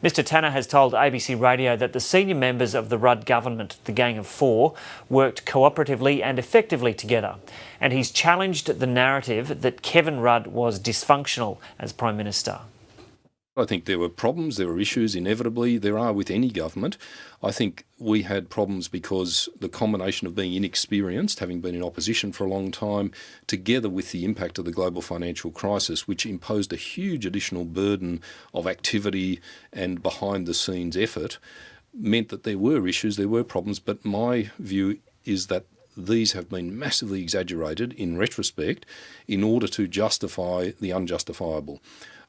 Mr Tanner has told ABC Radio that the senior members of the Rudd government, the Gang of Four, worked cooperatively and effectively together. And he's challenged the narrative that Kevin Rudd was dysfunctional as Prime Minister. I think there were problems, there were issues, inevitably. There are with any government. I think we had problems because the combination of being inexperienced, having been in opposition for a long time, together with the impact of the global financial crisis, which imposed a huge additional burden of activity and behind-the-scenes effort, meant that there were issues, there were problems. But my view is that these have been massively exaggerated in retrospect in order to justify the unjustifiable.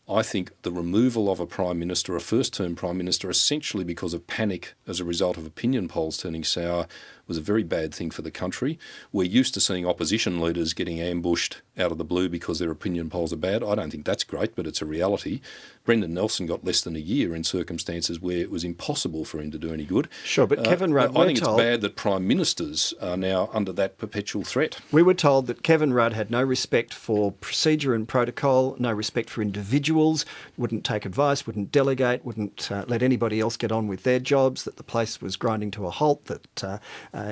I think the removal of a Prime Minister, a first-term Prime Minister, essentially because of panic as a result of opinion polls turning sour, was a very bad thing for the country. We're used to seeing opposition leaders getting ambushed out of the blue because their opinion polls are bad. I don't think that's great, but it's a reality. Brendan Nelson got less than a year in circumstances where it was impossible for him to do any good. Sure, but Kevin Rudd, I think it's bad that Prime Ministers are now under that perpetual threat. We were told that Kevin Rudd had no respect for procedure and protocol, no respect for individuals, wouldn't take advice, wouldn't delegate, wouldn't let anybody else get on with their jobs, that the place was grinding to a halt, that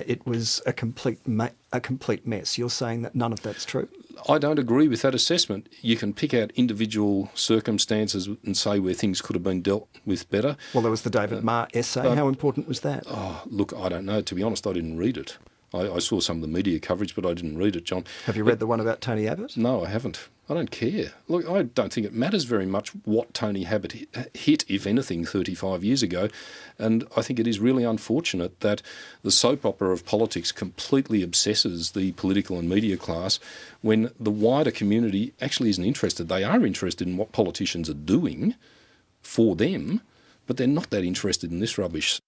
it was a complete mess. You're saying that none of that's true? I don't agree with that assessment. You can pick out individual circumstances and say where things could have been dealt with better. Well, there was the David Marr essay. How important was that? Oh, look, I don't know. To be honest, I didn't read it. I saw some of the media coverage, but I didn't read it, John. Have you read the one about Tony Abbott? No, I haven't. I don't care. Look, I don't think it matters very much what Tony Abbott hit, if anything, 35 years ago. And I think it is really unfortunate that the soap opera of politics completely obsesses the political and media class when the wider community actually isn't interested. They are interested in what politicians are doing for them, but they're not that interested in this rubbish.